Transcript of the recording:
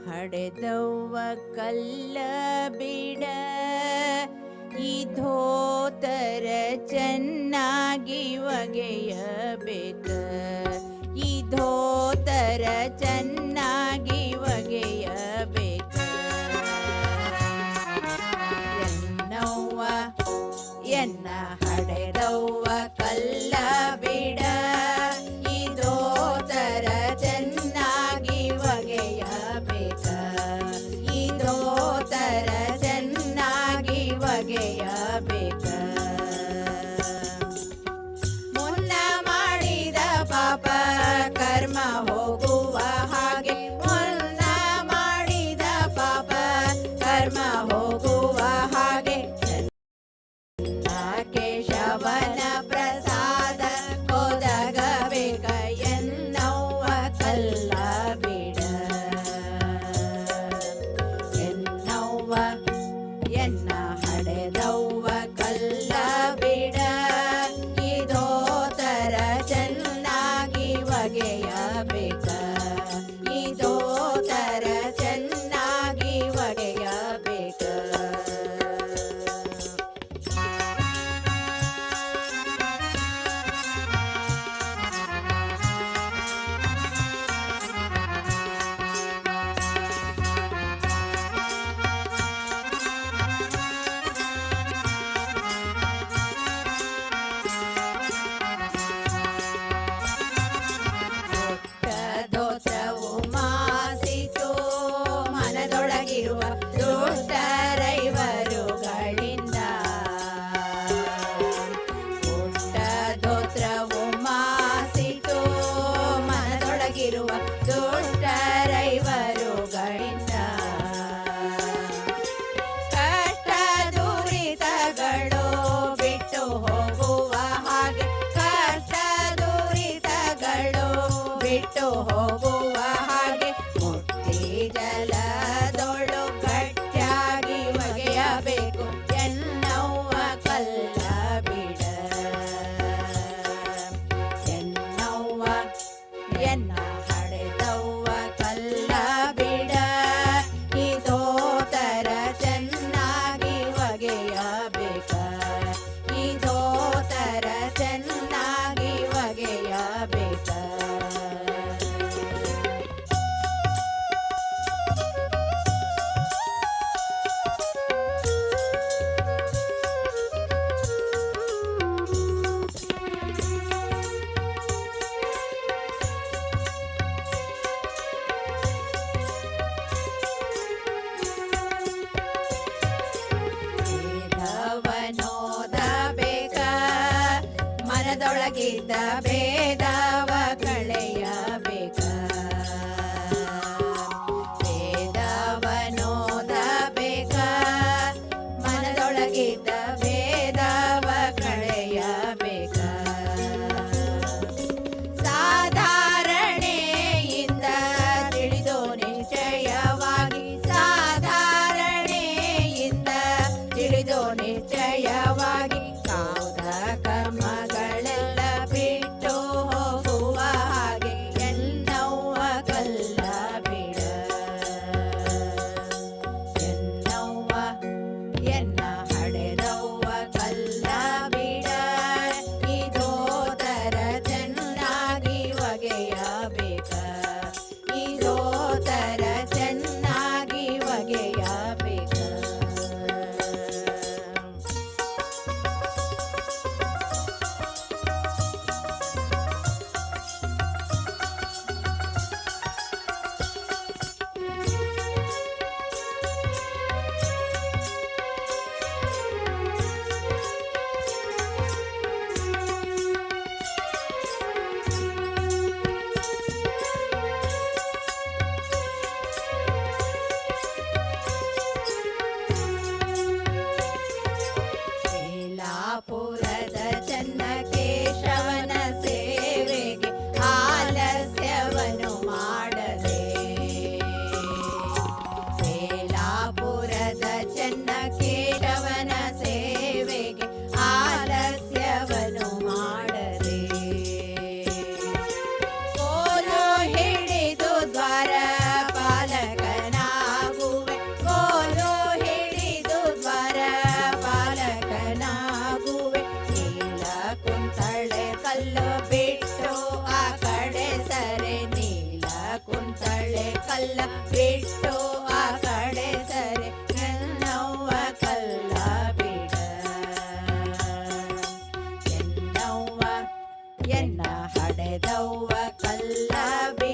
ಹಡೆದವ್ವ ಕಲ್ಲ ಬಿಡ ಈ ಧೋತರ ಚೆನ್ನಾಗಿ ಒಗೆಯಬೇಕ ಈ ಧೋತರ ಚೆನ್ನಾಗಿ ಒಗೆಯಬೇಕ ಎನ್ನವ್ವ ಎನ್ನ ಹಡೆದವ್ವ ಕಲ್ಲ ಬಿಡ ಈ ಧೋತರ ಚೆನ್ನಾಗಿ ಒಗೆಯಬೇಕ ಈ ಧೋತರ ಚೆನ್ನಾಗಿ ಒಗೆಯಬೇಕ ಮುನ್ನ ಮಾಡಿದ ಪಾಪ ಕರ್ಮ ಹೋಗುವ ಹಾಗೆ ಮುನ್ನ ಮಾಡಿದ ಪಾಪ ಕರ್ಮ ಹೋಗುವ ಹಾಗೆ ಕೇಶವನ ಪ್ರಸಾದ ಒದಗಬೇಕ ಎನ್ನವ್ವ ಕಲ್ಲ ಬಿಡ ಎನ್ನವ್ವ ಎನ್ನ ಹಡೆದವ್ವ ಕಲ್ಲ ಬಿಡ ಈ ಧೋತರ ಚೆನ್ನಾಗಿ ಒಗೆಯಬೇಕ ಈ ಧೋತರ ಚೆನ್ನಾಗಿ ಒಗೆಯಬೇಕ ಧೋತ್ರವು ಮಾಸಿತು ಮನದೊಳಗಿರುವ ದುಷ್ಟರೈವರುಗಳಿಂದ ಧೋತ್ರವು ಮಾಸಿತು ಮನದೊಳಗಿರುವ ದುಷ್ಟರೈವರುಗಳಿಂದ ಕಷ್ಟ ದುರಿತಗಳು ಬಿಟ್ಟು ಹೋಗುವ ಹಾಗೆ ಕಷ್ಟ ದುರಿತಗಳು ಬಿಟ್ಟು ಹೋಗುವ ಹಾಗೆ ಮುಟ್ಟಿ ಜಲದೊಳು ಗಟ್ಟಿಯಾಗಿ ಒಗೆಯಬೇಕು ಎನ್ನವ್ವ ಕಲ್ಲ ಬಿಡ ಎನ್ನವ್ವ ಎನ್ನ ಹಡೆದವ್ವ ಕಲ್ಲ ಬಿಡ ಈ ಧೋತರ ಚೆನ್ನಾಗಿ ಒಗೆಯಬೇಕ ಈ ಧೋತರ ಚೆನ್ನಾಗಿ ಒಗೆಯಬೇಕ ವೇದವನೋದಬೇಕ ಮನದೊಳಗಿದ್ದ ಭೇದವ ಕಳೆಯಬೇಕ ವೇದವನೋದಬೇಕ ಮನದೊಳಗಿದ್ದ ಭೇದವ ಕಳೆಯಬೇಕ ಸಾಧಾರಣೆಯಿಂದ ತಿಳಿದು ನಿಶ್ಚಯವಾಗಿ ಸಾಧಾರಣೆಯಿಂದ ತಿಳಿದು ನಿಶ್ಚಯವಾಗಿ ಕಾವ್ದ ಕರ್ಮಗಳೆಲ್ಲ ಬಿಟ್ಟು ಹೋಗ ಎಲ್ಲ ಬಿಟ್ಟು ಆ ಕಡೆ ಸರಿ ಎನ್ನವ್ವ ಕಲ್ಲ ಬಿಡ ಎನ್ನವ್ವ ಎನ್ನ ಹಡೆದವ್ವ ಕಲ್ಲ ಬಿಡ